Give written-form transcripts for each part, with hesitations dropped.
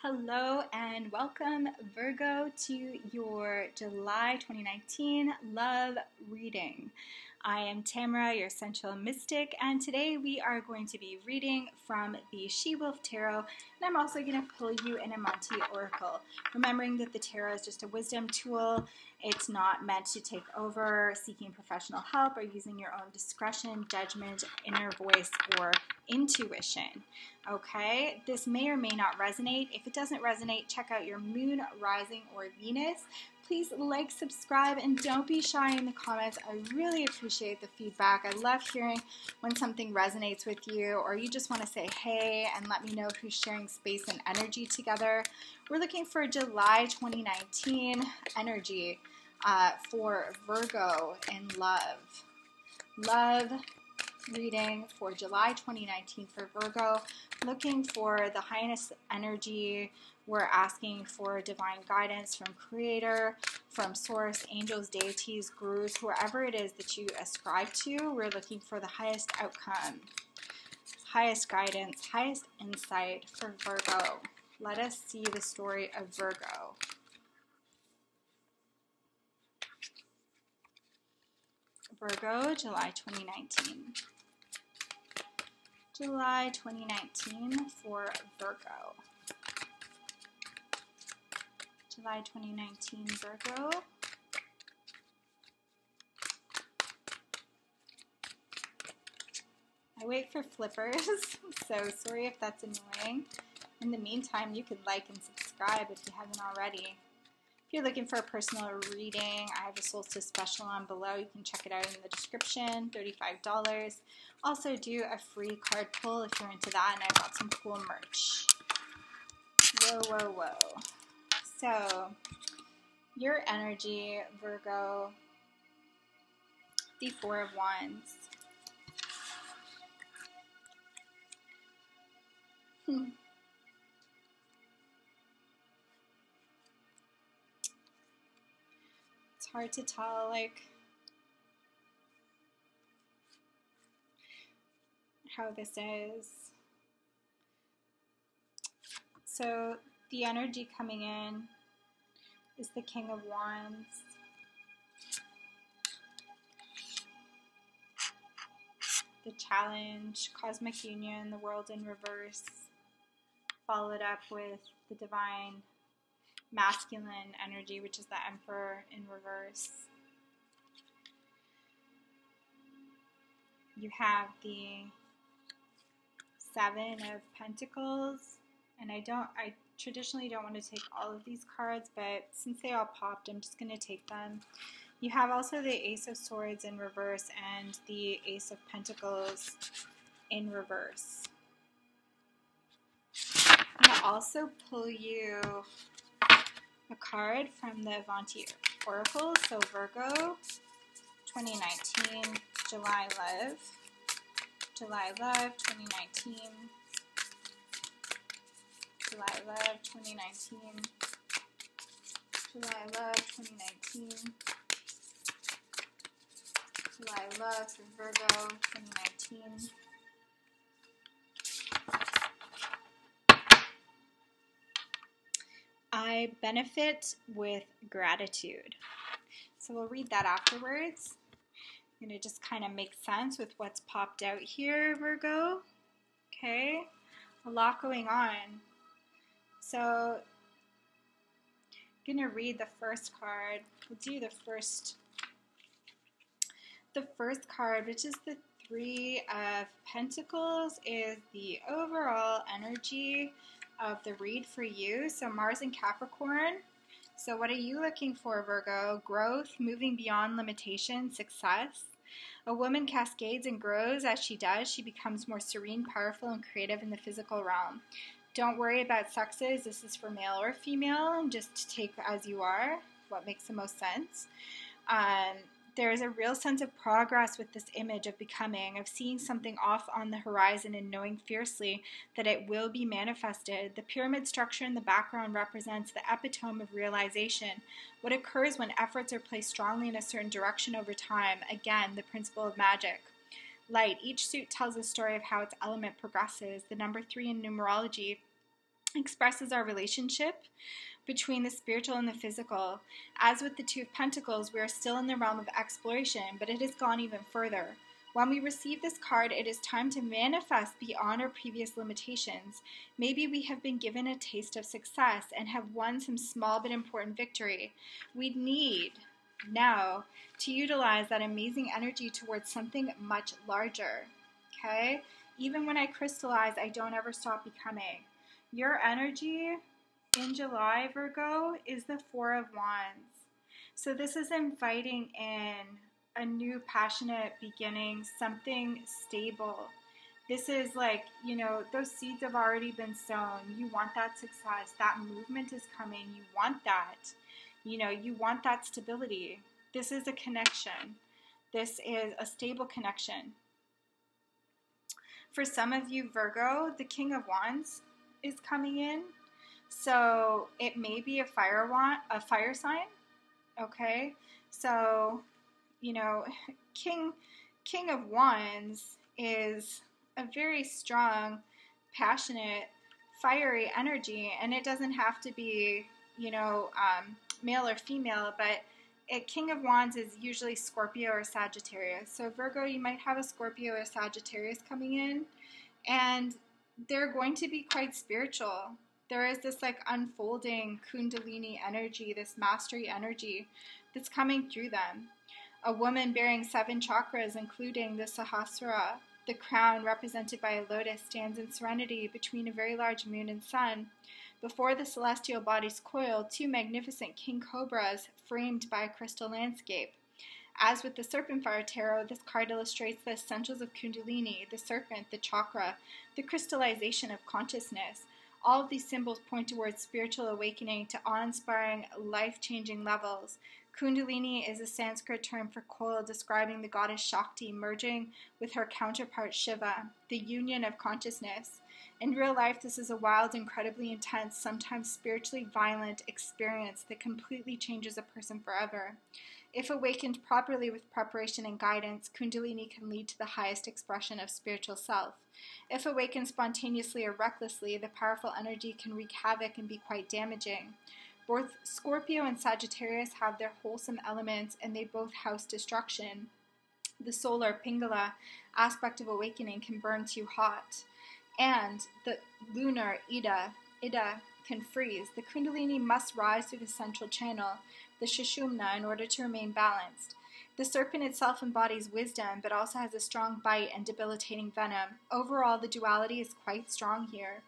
Hello and welcome, Virgo, to your July 2019 love reading. I am Tamara, your Essential Mystic, and today we are going to be reading from the She-Wolf Tarot, and I'm also going to pull you an Amante Oracle. Remembering that the tarot is just a wisdom tool. It's not meant to take over seeking professional help or using your own discretion, judgment, inner voice, or intuition. Okay, this may or may not resonate. If it doesn't resonate, check out your moon, rising, or Venus. Please like, subscribe, and don't be shy in the comments. I really appreciate the feedback. I love hearing when something resonates with you, or you just want to say hey and let me know who's sharing space and energy together. We're looking for July 2019 energy for Virgo and love. Love reading for July 2019 for Virgo. Looking for the highest energy. We're asking for divine guidance from Creator, from Source, angels, deities, gurus, whoever it is that you ascribe to. We're looking for the highest outcome, highest guidance, highest insight for Virgo. Let us see the story of Virgo. Virgo, July 2019. July 2019 for Virgo. July 2019 Virgo. I wait for flippers, so sorry if that's annoying. In the meantime, you can like and subscribe if you haven't already. If you're looking for a personal reading, I have a solstice special on below. You can check it out in the description, $35. Also do a free card pull if you're into that, and I've got some cool merch. Whoa, whoa, whoa. So, your energy, Virgo, the Four of Wands. It's hard to tell, like, how this is. So, the energy coming in is the King of Wands. The challenge, cosmic union, the world in reverse, followed up with the divine masculine energy, which is the Emperor in reverse. You have the Seven of Pentacles, and I traditionally don't want to take all of these cards, but since they all popped, I'm just going to take them. You have also the Ace of Swords in reverse and the Ace of Pentacles in reverse. I'm going to also pull you a card from the Amante Oracle. So Virgo, 2019, July Love. July Love, 2019. July Love, 2019. July Love, 2019. July Love for Virgo, 2019. I benefit with gratitude. So we'll read that afterwards. I'm going to just kind of make sense with what's popped out here, Virgo. Okay, a lot going on. So I'm going to read the first card. We'll do the first card, which is the Three of Pentacles, is the overall energy of the read for you. So Mars and Capricorn. So what are you looking for, Virgo? Growth, moving beyond limitation, success. A woman cascades and grows as she does. She becomes more serene, powerful, and creative in the physical realm. Don't worry about sexes. This is for male or female, and just take as you are, what makes the most sense. There is a real sense of progress with this image of becoming, of seeing something off on the horizon and knowing fiercely that it will be manifested. The pyramid structure in the background represents the epitome of realization, what occurs when efforts are placed strongly in a certain direction over time. Again, the principle of magic. Light. Each suit tells a story of how its element progresses. The number 3 in numerology expresses our relationship between the spiritual and the physical. As with the Two of Pentacles, we are still in the realm of exploration, but it has gone even further. When we receive this card, it is time to manifest beyond our previous limitations. Maybe we have been given a taste of success and have won some small but important victory. We need now to utilize that amazing energy towards something much larger, okay? Even when I crystallize, I don't ever stop becoming. Your energy in July, Virgo, is the Four of Wands. So this is inviting in a new passionate beginning, something stable. This is like, you know, those seeds have already been sown. You want that success. That movement is coming. You want that. You know, you want that stability. This is a connection. This is a stable connection. For some of you, Virgo, the King of Wands is coming in. So it may be a fire sign. Okay. So, you know, King of Wands is a very strong, passionate, fiery energy, and it doesn't have to be, you know, male or female, but a King of Wands is usually Scorpio or Sagittarius. So Virgo, you might have a Scorpio or Sagittarius coming in, and they're going to be quite spiritual. There is this like unfolding Kundalini energy, this mastery energy that's coming through them. A woman bearing 7 chakras, including the Sahasrara, the crown represented by a lotus, stands in serenity between a very large moon and sun. Before the celestial bodies coil, 2 magnificent king cobras framed by a crystal landscape. As with the Serpent Fire Tarot, this card illustrates the essentials of Kundalini, the serpent, the chakra, the crystallization of consciousness. All of these symbols point towards spiritual awakening to awe-inspiring, life-changing levels. Kundalini is a Sanskrit term for coil, describing the goddess Shakti merging with her counterpart Shiva, the union of consciousness. In real life, this is a wild, incredibly intense, sometimes spiritually violent experience that completely changes a person forever. If awakened properly with preparation and guidance, Kundalini can lead to the highest expression of spiritual self. If awakened spontaneously or recklessly, the powerful energy can wreak havoc and be quite damaging. Both Scorpio and Sagittarius have their wholesome elements, and they both house destruction. The solar Pingala aspect of awakening can burn too hot, and the lunar Ida can freeze. The Kundalini must rise through the central channel, the Sushumna, in order to remain balanced. The serpent itself embodies wisdom, but also has a strong bite and debilitating venom. Overall, the duality is quite strong here.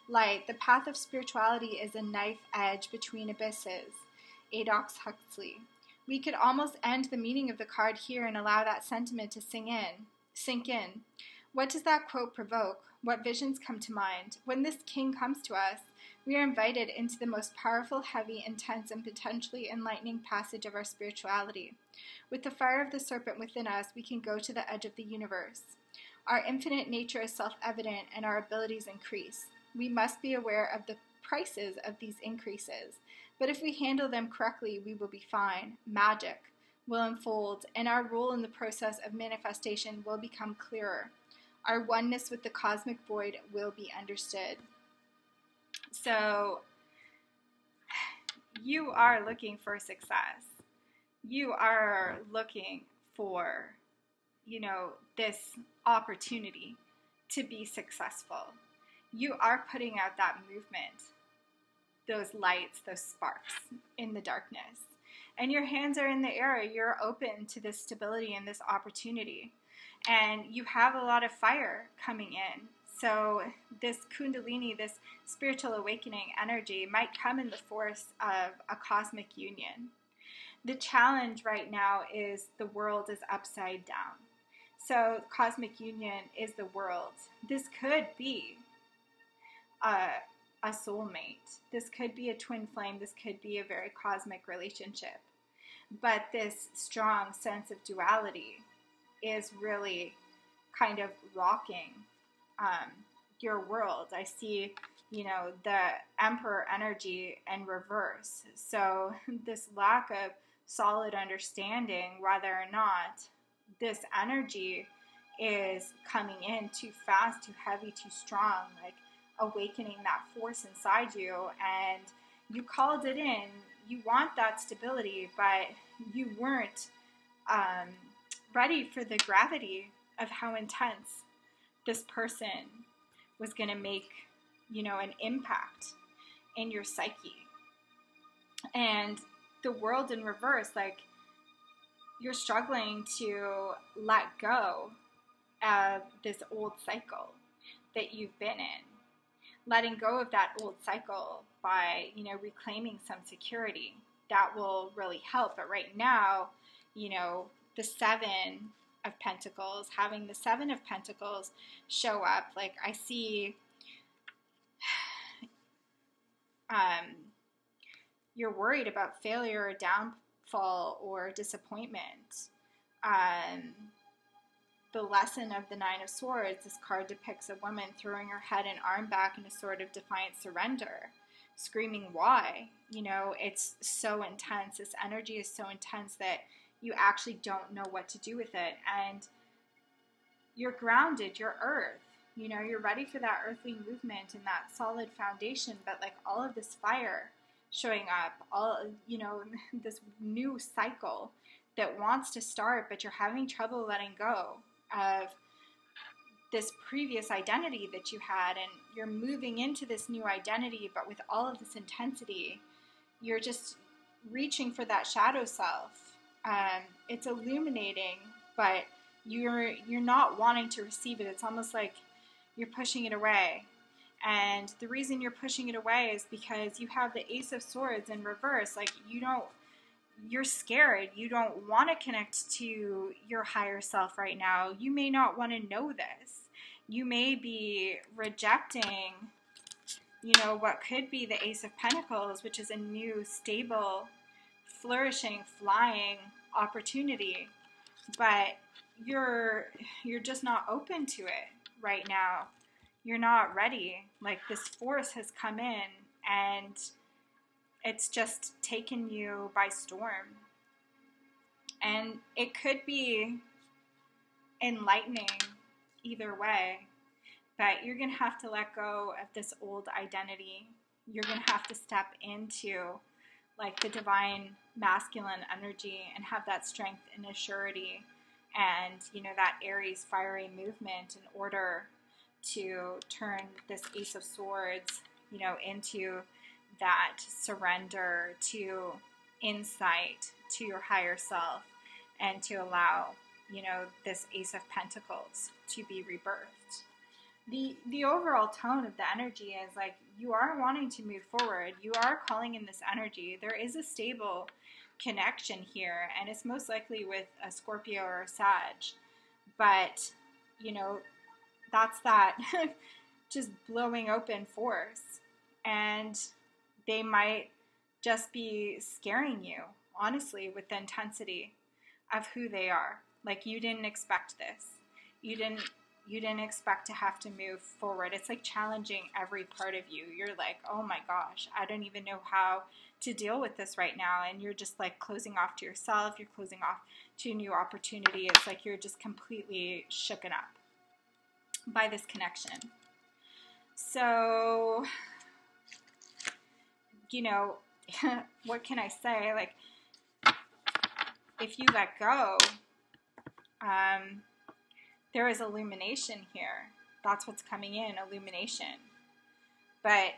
Light, the path of spirituality is a knife edge between abysses. Aldous Huxley. We could almost end the meaning of the card here and allow that sentiment to sink in. What does that quote provoke? What visions come to mind? When this king comes to us, we are invited into the most powerful, heavy, intense, and potentially enlightening passage of our spirituality. With the fire of the serpent within us, we can go to the edge of the universe. Our infinite nature is self-evident, and our abilities increase. We must be aware of the prices of these increases, but if we handle them correctly, we will be fine. Magic will unfold, and our role in the process of manifestation will become clearer. Our oneness with the cosmic void will be understood. So, you are looking for success. You are looking for, you know, this opportunity to be successful. You are putting out that movement, those lights, those sparks in the darkness. And your hands are in the air. You're open to this stability and this opportunity. And you have a lot of fire coming in. So this Kundalini, this spiritual awakening energy might come in the force of a cosmic union. The challenge right now is the world is upside down. So cosmic union is the world. This could be a soulmate. This could be a twin flame. This could be a very cosmic relationship. But this strong sense of duality is really kind of rocking your world. I see, you know, the Emperor energy in reverse. So this lack of solid understanding whether or not this energy is coming in too fast, too heavy, too strong. Like awakening that force inside you, and you called it in. You want that stability, but you weren't ready for the gravity of how intense this person was going to make, an impact in your psyche. And the world in reverse, like, you're struggling to let go of this old cycle that you've been in. Letting go of that old cycle by, reclaiming some security, that will really help. But right now, the Seven of Pentacles, having the Seven of Pentacles show up, like, I see you're worried about failure or downfall or disappointment. The lesson of the Nine of Swords, this card depicts a woman throwing her head and arm back in a sort of defiant surrender, screaming, why? It's so intense. This energy is so intense that you actually don't know what to do with it. And you're grounded, you're earth. You're ready for that earthly movement and that solid foundation. But like all of this fire showing up, this new cycle that wants to start, but you're having trouble letting go of this previous identity that you had, and you're moving into this new identity, but with all of this intensity, you're just reaching for that shadow self. It's illuminating, but you're not wanting to receive it. It's almost like you're pushing it away. And the reason you're pushing it away is because you have the Ace of Swords in reverse. Like, you're scared. You don't want to connect to your higher self right now. You may not want to know this. You may be rejecting, what could be the Ace of Pentacles, which is a new, stable, flourishing, flying opportunity. But you're just not open to it right now. You're not ready. Like, this force has come in and it's just taken you by storm. And it could be enlightening either way, but you're going to have to let go of this old identity. You're going to have to step into like the divine masculine energy and have that strength and assurity and, that Aries fiery movement in order to turn this Ace of Swords, into that surrender to insight to your higher self, and to allow, this Ace of Pentacles to be rebirthed. The overall tone of the energy is like you are wanting to move forward. You are calling in this energy. There is a stable connection here, and it's most likely with a Scorpio or a Sag. But, that's that just blowing open force. And they might just be scaring you, honestly, with the intensity of who they are. Like, you didn't expect this. You didn't expect to have to move forward. It's like challenging every part of you. You're like, oh my gosh, I don't even know how to deal with this right now. And you're just like closing off to yourself. You're closing off to a new opportunity. It's like you're just completely shooken up by this connection. So, what can I say? Like, if you let go, there is illumination here. That's what's coming in, illumination. But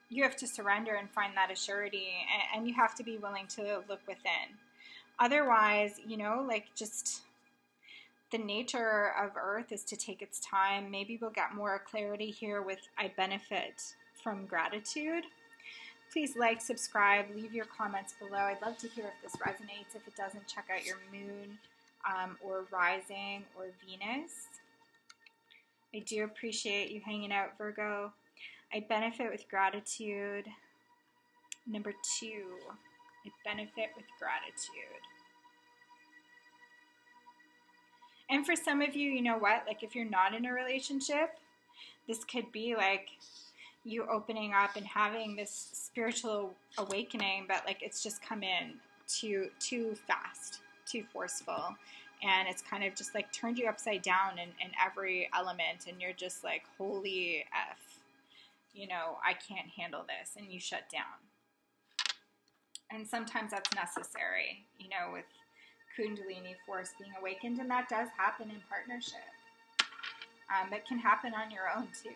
you have to surrender and find that assurity, and you have to be willing to look within. Otherwise, just the nature of Earth is to take its time. Maybe we'll get more clarity here with I benefit from gratitude. Please like, subscribe, leave your comments below. I'd love to hear if this resonates. If it doesn't, check out your moon or rising or Venus. I do appreciate you hanging out, Virgo. I benefit with gratitude. Number 2, I benefit with gratitude. And for some of you, you know what? Like, if you're not in a relationship, this could be like you opening up and having this spiritual awakening, but like it's just come in too fast, too forceful, and it's kind of just like turned you upside down in every element, and you're just like, holy F. I can't handle this, and you shut down. And sometimes that's necessary, with Kundalini force being awakened, and that does happen in partnership. It can happen on your own too.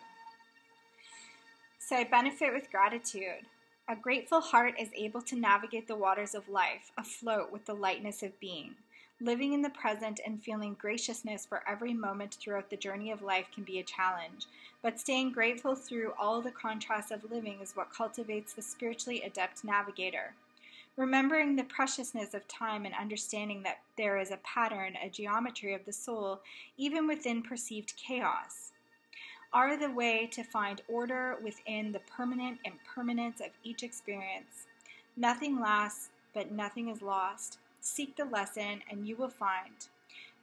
So I benefit with gratitude. A grateful heart is able to navigate the waters of life, afloat with the lightness of being. Living in the present and feeling graciousness for every moment throughout the journey of life can be a challenge, but staying grateful through all the contrasts of living is what cultivates the spiritually adept navigator. Remembering the preciousness of time and understanding that there is a pattern, a geometry of the soul, even within perceived chaos, are the way to find order within the permanent impermanence of each experience. Nothing lasts, but nothing is lost. Seek the lesson, and you will find.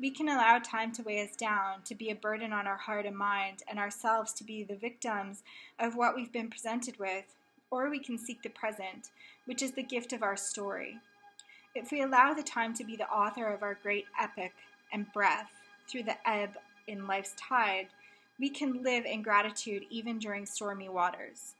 We can allow time to weigh us down, to be a burden on our heart and mind, and ourselves to be the victims of what we've been presented with, or we can seek the present, which is the gift of our story. If we allow the time to be the author of our great epic and breath through the ebb in life's tide, we can live in gratitude even during stormy waters.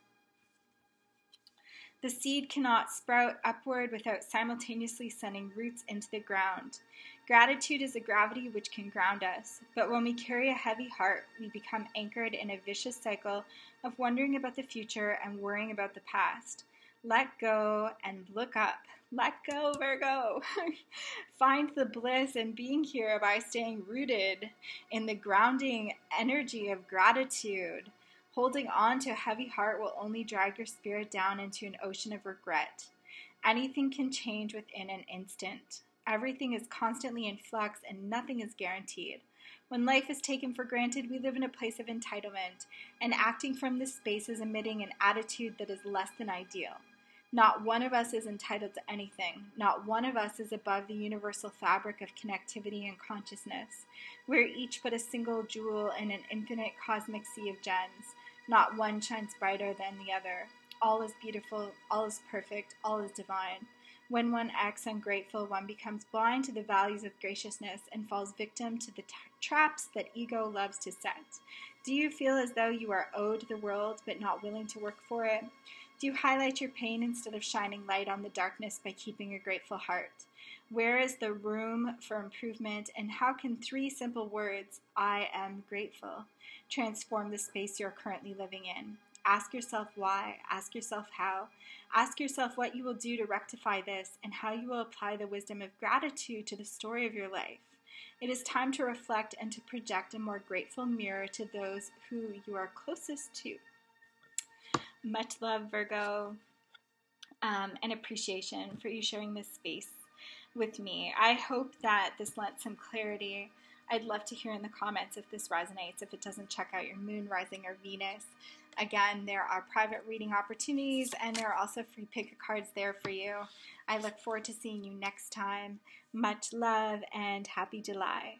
The seed cannot sprout upward without simultaneously sending roots into the ground. Gratitude is a gravity which can ground us, but when we carry a heavy heart, we become anchored in a vicious cycle of wondering about the future and worrying about the past. Let go and look up. Let go, Virgo. Find the bliss in being here by staying rooted in the grounding energy of gratitude. Holding on to a heavy heart will only drag your spirit down into an ocean of regret. Anything can change within an instant. Everything is constantly in flux and nothing is guaranteed. When life is taken for granted, we live in a place of entitlement, and acting from this space is emitting an attitude that is less than ideal. Not one of us is entitled to anything. Not one of us is above the universal fabric of connectivity and consciousness. We're each but a single jewel in an infinite cosmic sea of gems. Not one shines brighter than the other. All is beautiful, all is perfect, all is divine. When one acts ungrateful, one becomes blind to the values of graciousness and falls victim to the traps that ego loves to set. Do you feel as though you are owed the world but not willing to work for it? Do you highlight your pain instead of shining light on the darkness by keeping a grateful heart? Where is the room for improvement, and how can 3 simple words, I am grateful, transform the space you're currently living in? Ask yourself why, ask yourself how, ask yourself what you will do to rectify this, and how you will apply the wisdom of gratitude to the story of your life. It is time to reflect and to project a more grateful mirror to those who you are closest to. Much love, Virgo, and appreciation for you sharing this space with me. I hope that this lent some clarity. I'd love to hear in the comments if this resonates. If it doesn't, check out your moon, rising, or Venus. Again, there are private reading opportunities, and there are also free pick cards there for you. I look forward to seeing you next time. Much love and happy July.